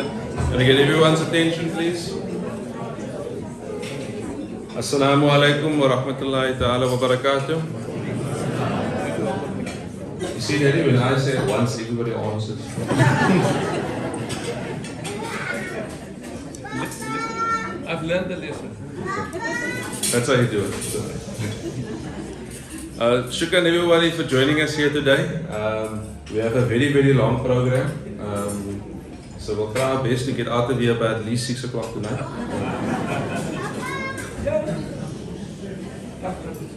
Can I get everyone's attention, please? Assalamu alaikum wa rahmatullahi ta'ala wa barakatuh. You see, Daddy, when I say it once, everybody answers. I've learned the lesson. That's how you do it. Shukran everybody for joining us here today. We have a very, very long program. So we'll try our best to get out of here by at least 6 o'clock tonight.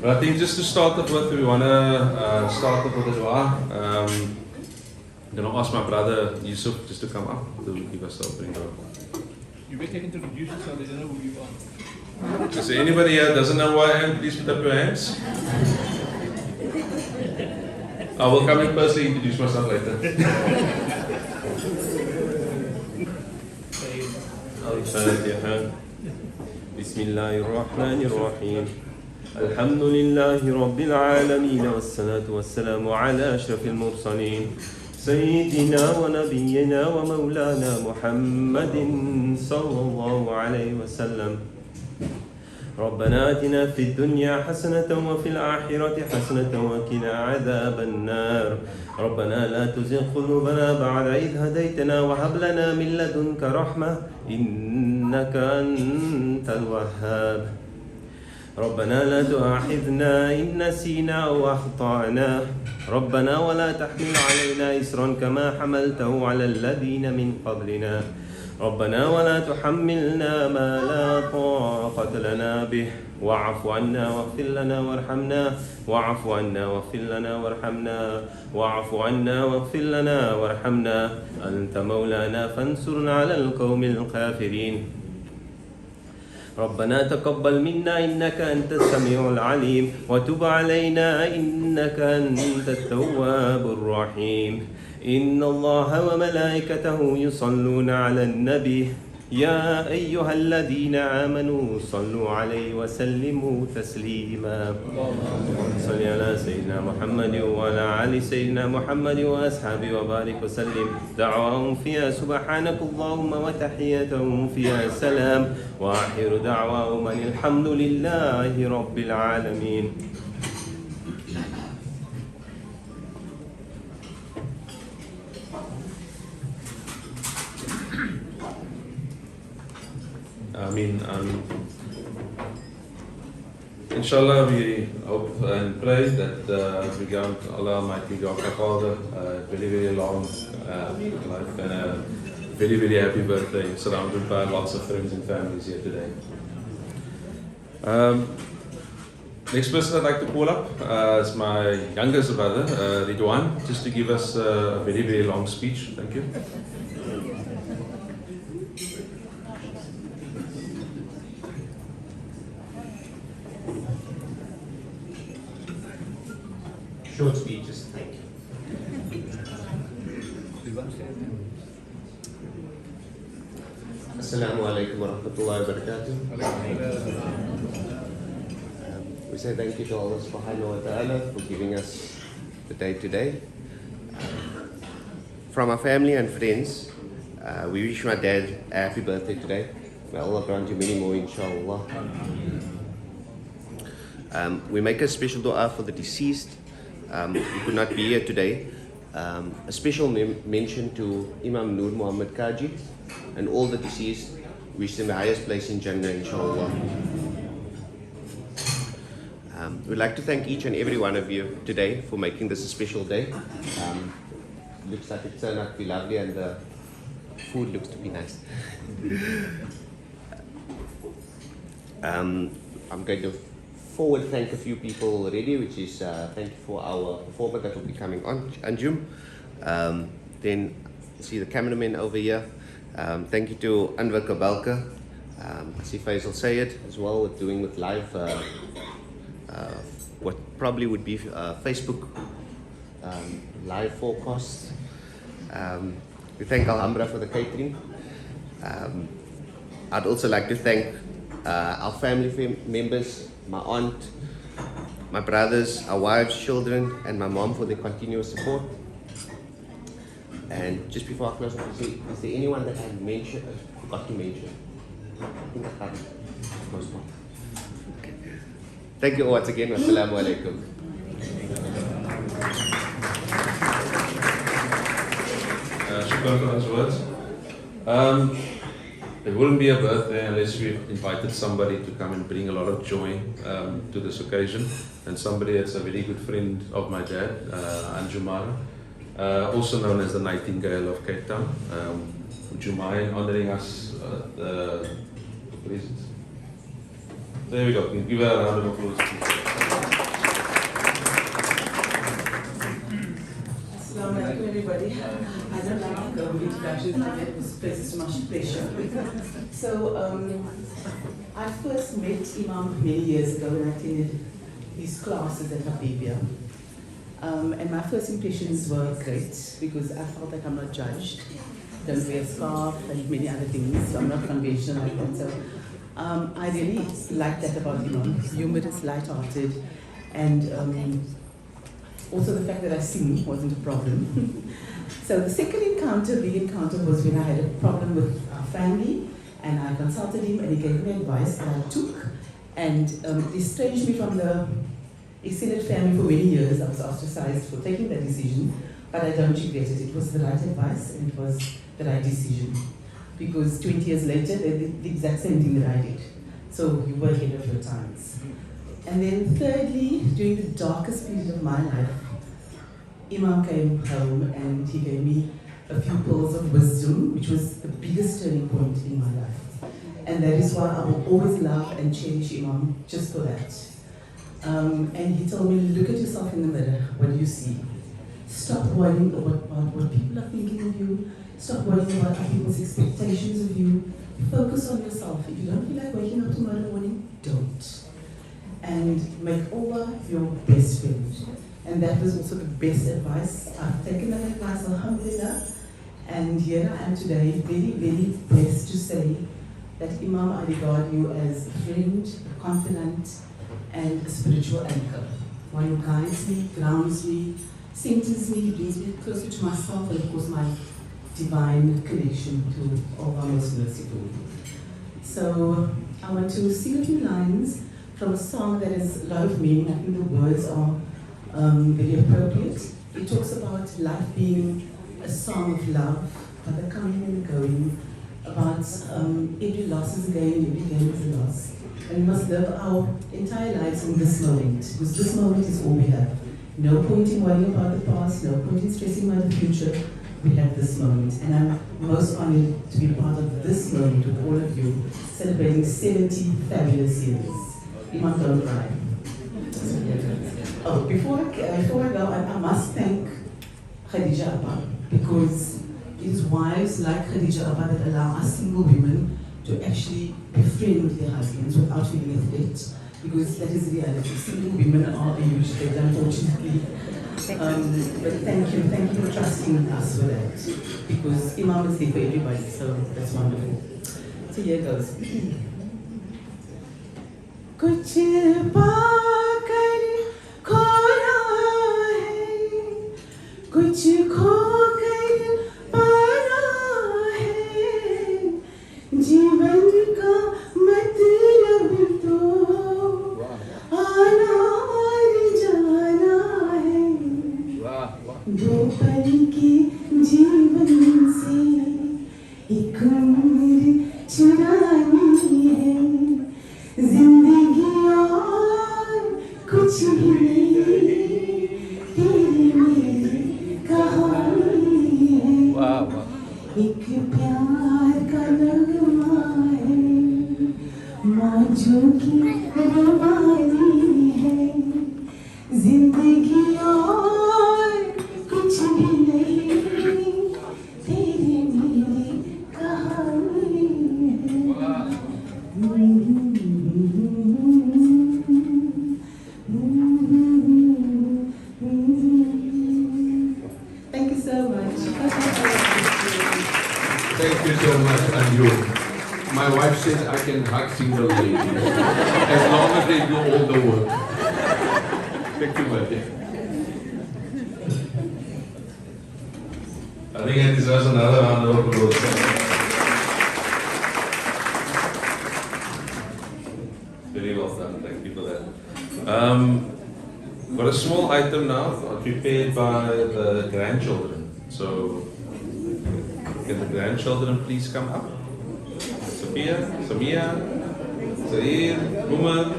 But I think just to start off with, we want to start off with a dua. I'm going to ask my brother Yusuf just to come up to give us the opening dua. You better introduce yourself, they don't know who you are. Is there anybody here that doesn't know who I am? Please put up your hands. I will come and personally introduce myself later. الفاتحة بسم الله الرحمن الرحيم الحمد لله رب العالمين والصلاة والسلام على أشرف المرسلين سيدنا ونبينا ومولانا محمد صلى الله عليه وسلم ربنا آتنا في الدنيا حسنة وفي الآخرة حسنة وقنا عذاب النار ربنا لا تزغ قلوبنا بعد إذ هديتنا وهب لنا من لدنك رحمة إنك أنت الوهاب ربنا لا تؤاخذنا إن نسينا أو أخطأنا ربنا ولا تحمل علينا إصرا كما حملته على الذين من قبلنا ربنا ولا تحملنا ما لا طاقة لنا به واعف عنا واغفر لنا وارحمنا واعف عنا واغفر لنا وارحمنا واعف عنا واغفر لنا وارحمنا أنت مولانا فانصرنا على القوم الكافرين ربنا تقبل منا إنك أنت السميع العليم وتب علينا إنك أنت التواب الرحيم إن الله وملائكته يصلون على النبي يا أيها الذين آمنوا صلوا عليه وسلموا تسليما صل على سيدنا محمد وعلى آل سيدنا محمد وأصحابه وبارك وسلم دعواهم فيها سبحانك اللهم وتحياتهم فيها سلام وآخر دعواهم أن الحمد لله رب العالمين Ameen. Inshallah, we hope and pray that we grant Allah Almighty, God our Father, very, very long life and a very, very happy birthday, surrounded by lots of friends and families here today. Next person I'd like to call up is my youngest brother, Ridwan, just to give us a very, very long speech. Thank you. Short speeches, thank you. Assalamu alaikum wa rahmatullahi wa barakatuh. We say thank you to Allah subhanahu wa ta'ala for giving us the day today. From our family and friends, we wish my dad a happy birthday today. May Allah grant you many more, inshallah. We make a special dua for the deceased. He could not be here today. A special mention to Imam Nur Muhammad Kaji and all the deceased. Wish them the highest place in Jannah, inshallah. We'd like to thank each and every one of you today for making this a special day. Looks like it turned out to be lovely and the food looks to be nice. I'm going to forward thank a few people already, which is thank you for our performer that will be coming on, Anjum. Then see the cameraman over here. Thank you to Anwar Kabalka. I see Faisal Sayed as well with doing with live what probably would be Facebook live forecasts. We thank Alhambra for the catering. I'd also like to thank our family members, my aunt, my brothers, our wives, children, and my mom for their continuous support. And just before I close, is there anyone that I forgot to mention? I think I covered most one. Thank you once again. Wassalamu alaikum. Shukran for those words. It wouldn't be a birthday unless we invited somebody to come and bring a lot of joy to this occasion. And somebody that's a very good friend of my dad, Anjumara, also known as the Nightingale of Cape Town. Would you mind honoring us the presents? There we go. We'll give her a round of applause. Assalamu alaikum, everybody. I don't like introductions like that. This place is too much pressure. So, I first met Imam many years ago when I attended his classes at Habibia. And my first impressions were great because I felt like I'm not judged. Don't wear a scarf and many other things, so I'm not conventional like that. So, I really liked that about Imam. Humorous, light-hearted, and also the fact that I sing wasn't a problem. So the second big encounter was when I had a problem with our family, and I consulted him and he gave me advice that I took, and it estranged me from the extended family for many years. I was ostracized for taking that decision, but I don't regret it. It was the right advice and it was the right decision. Because 20 years later, they did the exact same thing that I did. So you were ahead of your times. And then thirdly, during the darkest period of my life, Imam came home and he gave me a few pearls of wisdom, which was the biggest turning point in my life. And that is why I will always love and cherish Imam just for that. And he told me, look at yourself in the mirror. What do you see? Stop worrying about what people are thinking of you. Stop worrying about other people's expectations of you. Focus on yourself. If you don't feel like waking up tomorrow morning, don't. And make Allah your best friend. And that was also the best advice. I've taken that advice, alhamdulillah. And here I am today, very, very blessed to say that Imam, I regard you as a friend, a confidant, and a spiritual anchor. One who guides me, grounds me, centers me, brings me closer to myself, and of course my divine connection to Allah Most Merciful. So I want to sing a few lines from a song that has a lot of meaning. I think the words are very appropriate. It talks about life being a song of love, but the coming and the going, about every loss is a gain, every gain is a loss. And we must live our entire lives in this moment, because this moment is all we have. No point in worrying about the past, no point in stressing about the future. We have this moment, and I'm most honored to be part of this moment with all of you, celebrating 70 fabulous years. Imam, don't cry. Oh, before I go, I must thank Khadija Abba, because it is wives like Khadija Abba that allow us single women to actually befriend their husbands without feeling a threat, because that is the reality. Single women are a huge threat, unfortunately. But thank you for trusting us with that, because Imam is here for everybody, so that's wonderful. So here goes. कुछ पाकर खोना है, कुछ खोकर पाना है, जीवन का मतलब तो आना और जाना है, दो पल के जीवन से एक उम्र चुरानी है, जिंदगी और कुछ भी नहीं, तेरी मेरी कहानी है, एक प्यार का नगमा है, मौजों की रवानी है, जिंदगी और कुछ भी नहीं, तेरी मेरी कहानी है। Thank you so much. Thank you so much, Anju. My wife says I can hug single ladies as long as they do all the work. Thank you, my dear. I think it deserves another round of applause. Very well done, thank you for that. Got a small item now prepared by the grandchildren. So, can the grandchildren please come up? Sophia, Samia, Zair, Umar,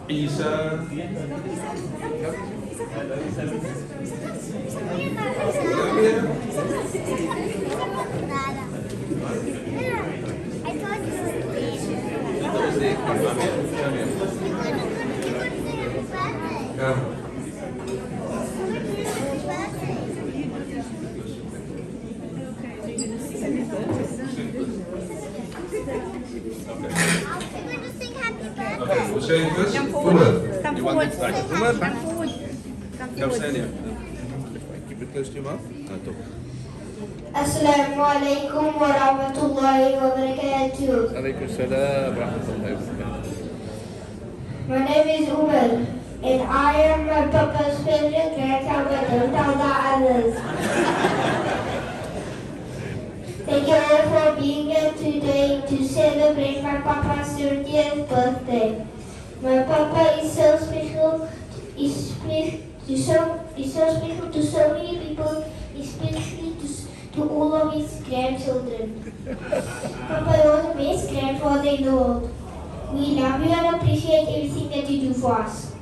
Isa. Come. Okay, we'll say this. Umar. Come forward. Come forward. Come stand here. Keep it close to your mouth. Assalamu alaikum wa rahmatullahi wa barakatuh. Alaykum salam wa rahmatullahi wa barakatuh. My name is Umar and I am my papa's favorite grandchild, but don't tell the others. Thank you all for being here today to celebrate my papa's 30th birthday. My papa is so special, is so special to so many people, especially to all of his grandchildren. Papa, you're the best grandfather in the world. We love you and appreciate everything that you do for us.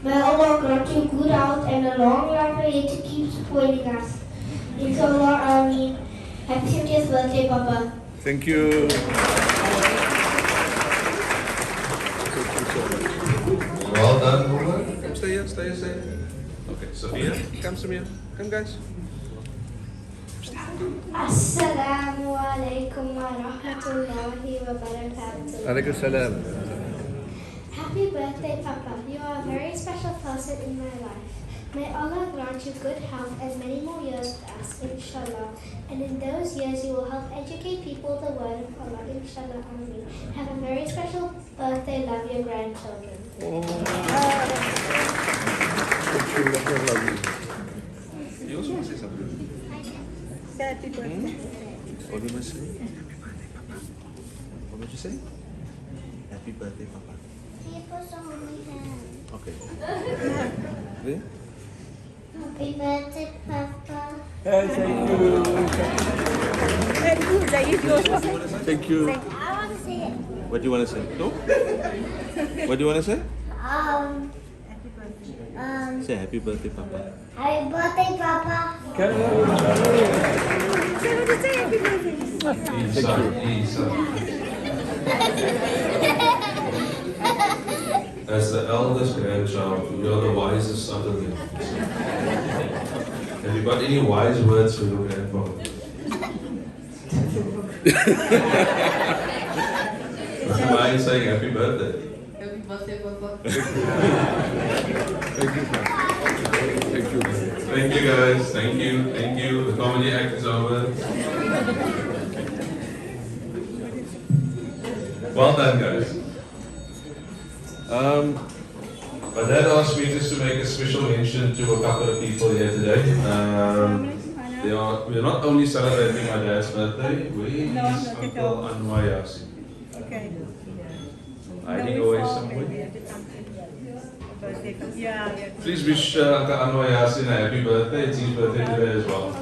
May Allah grant you good health and a long life ahead to keep supporting us. Inshallah, Ameen. Happy 70th birthday, Papa. Thank you. Well done, Umar. Come stay here, stay here. Okay, Sophia, come Sophia. Come guys. Assalamu alaikum wa rahmatullahi wa barakatuh. Alaykum salam. Happy birthday, Papa. You are a very special person in my life. May Allah grant you good health and many more years with us, inshallah. And in those years, you will help educate people the word of Allah, inshallah. Ameen. Have a very special birthday. Love your grandchildren. You also want to say something? Happy birthday. What did you say? What did you say? Happy birthday, Papa. Okay. There? Happy birthday, Papa. Very good. Zaid, you also say. Thank you. I want to say it. What do you want to say? No? What do you want to say? Say happy birthday, Papa. Happy birthday, Papa. Say what you say. Happy birthday. As the eldest grandchild, you are the wisest under them. Have you got any wise words for your grandfather? Why are you saying happy birthday? Happy birthday, Papa. Thank you, sir. Thank you. Thank you guys, thank you, thank you. The comedy act is over. Well done guys. My dad asked me just to make a special mention to a couple of people here today. We're not only celebrating my dad's birthday, we No, is not at Uncle all. Anwayasi. Okay. Hiding away somewhere. Birthday. Yeah. Please wish Uncle Anwayasi a happy birthday. It's his birthday today as well.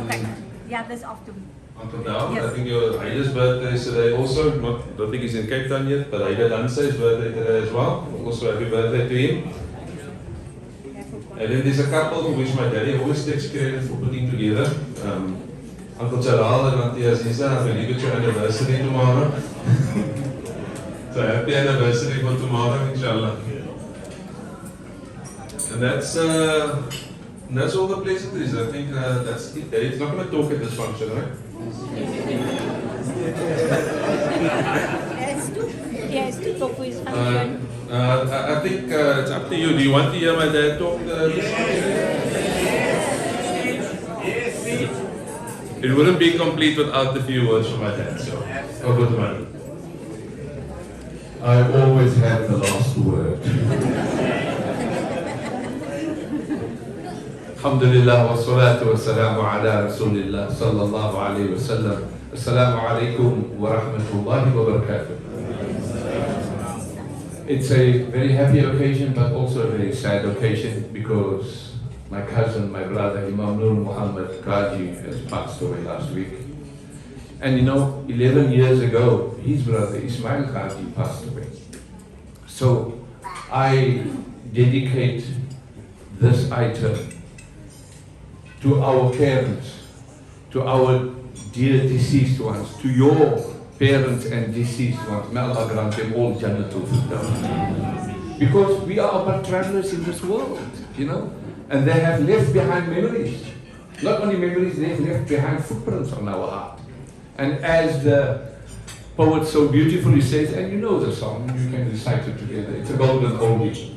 Okay. Yeah, that's off to me. Uncle Down, I Yes. think your Aida's birthday is today also. Don't think he's in Cape Town yet, but Aida Dance's birthday today as well. Also happy birthday to him. And then there's a couple who which my daddy always takes credit for putting together. Uncle Jalal and Auntie Aziza, I believe it's your anniversary tomorrow. So happy anniversary for tomorrow, inshallah. And that's all the pleasantries. I think that's it. It's not going to talk at this function, right? Yes, to talk with function. I think it's up to you. Do you want to hear my dad talk? It wouldn't be complete without a few words from my dad. So, over to my. I always have the last word. Alhamdulillah wa salatu wa salamu ala Rasulillah sallallahu alayhi wa sallam. Assalamu alaikum wa rahmatullahi wa barakatuh. It's a very happy occasion, but also a very sad occasion because my cousin, my brother, Imam Nur Muhammad Qaji, has passed away last week. And 11 years ago, his brother Ismail Qaji passed away. So I dedicate this item to our parents, to our dear deceased ones, to your parents and deceased ones. May Allah grant them all Jannatul Firdaus. Because we are but travelers in this world, and they have left behind memories. Not only memories, they have left behind footprints on our heart. And as the poet so beautifully says, and you know the song, you can recite it together, it's a golden oldie.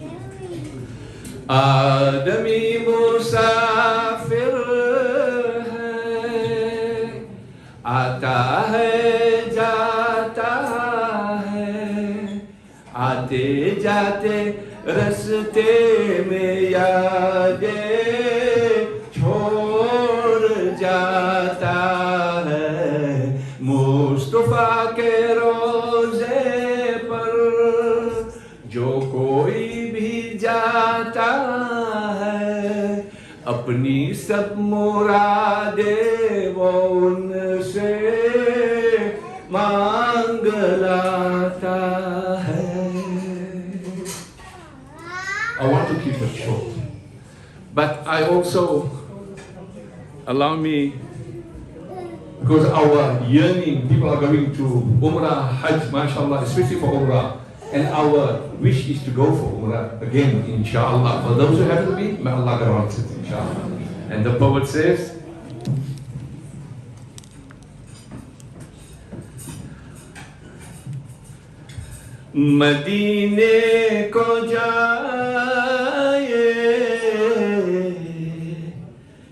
Adami musafir hai, आता है जाता है, आते जाते रस्ते में यादें छोड़ जाता है, मुस्तफा के रोज़े पर जो कोई भी जाता है, अपनी सब मुरादें वो उनसे मांग लाता है. I want to keep it short, but I also allow me, because our yearning, people are going to Umrah, Hajj, mashallah, especially for Umrah, and our wish is to go for Umrah again, inshallah. For those who haven't been, may Allah grant it, inshallah. And the poet says, Madine ko jaaye,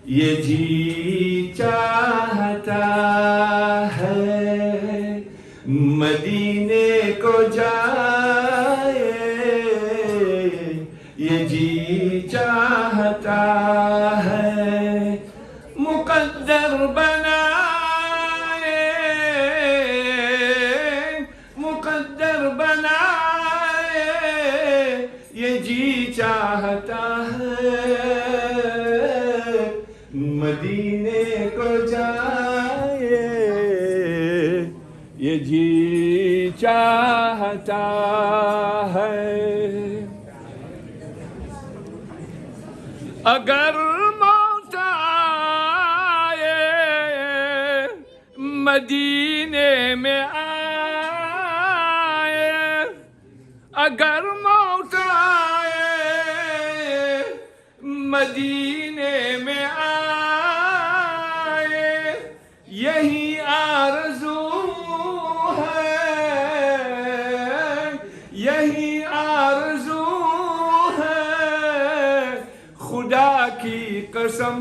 ye ji chahta hai, Madine ko jaaye, ye ji chahta hai, muqaddar banaye, muqaddar banaye, ye ji chahta hai, Madine ko jaaye, ye ji chahta hai. अगर मौत आए मदीने में आए, अगर मौत आए मदीने में आए, यही आरज़ू है, यही आरज़ू खुदा की कसम,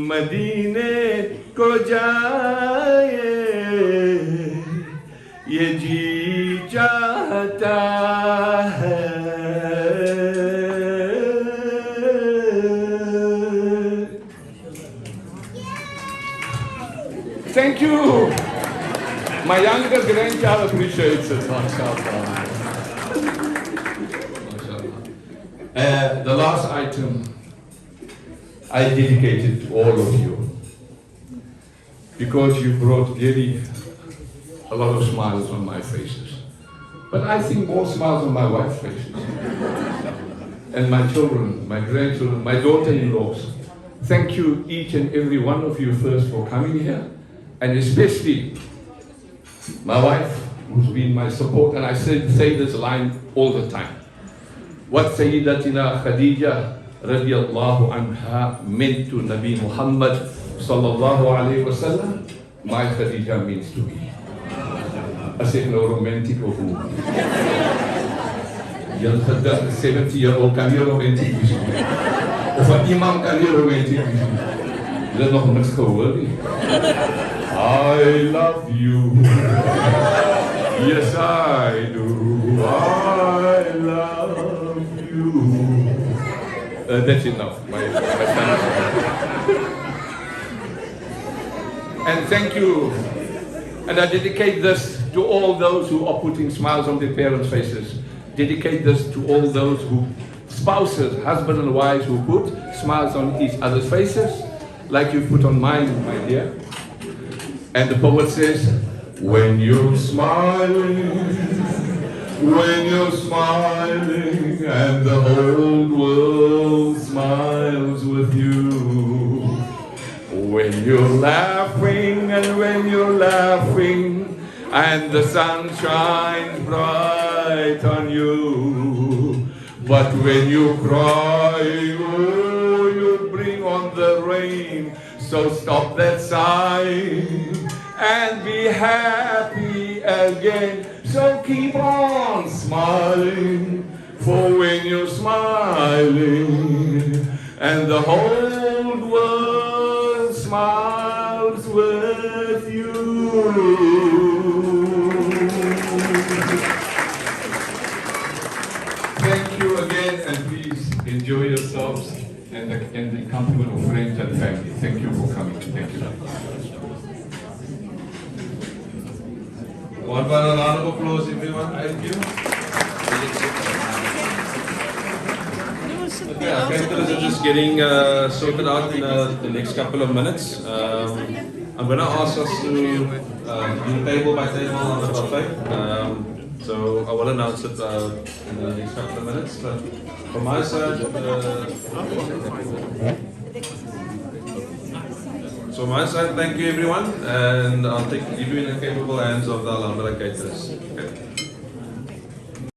मदीने को जाए, ये जी चाहता है. Thank you. My younger grandchild appreciates it. The last item I dedicated to all of you because you brought really a lot of smiles on my faces. But I think more smiles on my wife's faces. And my children, my grandchildren, my daughter-in-laws. Thank you, each and every one of you first for coming here. And especially my wife, who's been my support. And I say this line all the time. What Sayyidatina Khadija radiallahu anha meant to Nabi Muhammad sallallahu alayhi wa sallam, my Khadija means to me. As if no romantic of who. Young 70-year-old kan hier romantic wees. Of een imam kan hier romantic wees. Je hebt nog niks gehoord nie. I love you. Yes, I do. I love you. That's enough. My son. And thank you. And I dedicate this to all those who are putting smiles on their parents' faces. Dedicate this to all those who, spouses, husband and wives, who put smiles on each other's faces, like you put on mine, my dear. And the poet says, when you're smiling, and the whole world smiles with you. When you're laughing, and the sun shines bright on you. But when you cry, oh, you bring on the rain. So stop that sighing and be happy again. So keep on smiling, for when you're smiling, and the whole world smiles with you. Thank you again, and please enjoy yourselves and the company of friends and family. Thank you for coming. Thank you. One round of applause, everyone. Thank you. Okay, our caterers are just getting sorted out in the next couple of minutes. I'm going to ask us to do table by table on the buffet. So I will announce it in the next couple of minutes. But from my side, thank you everyone, and I'll leave you in the capable hands of the Alhambra caterers. Okay.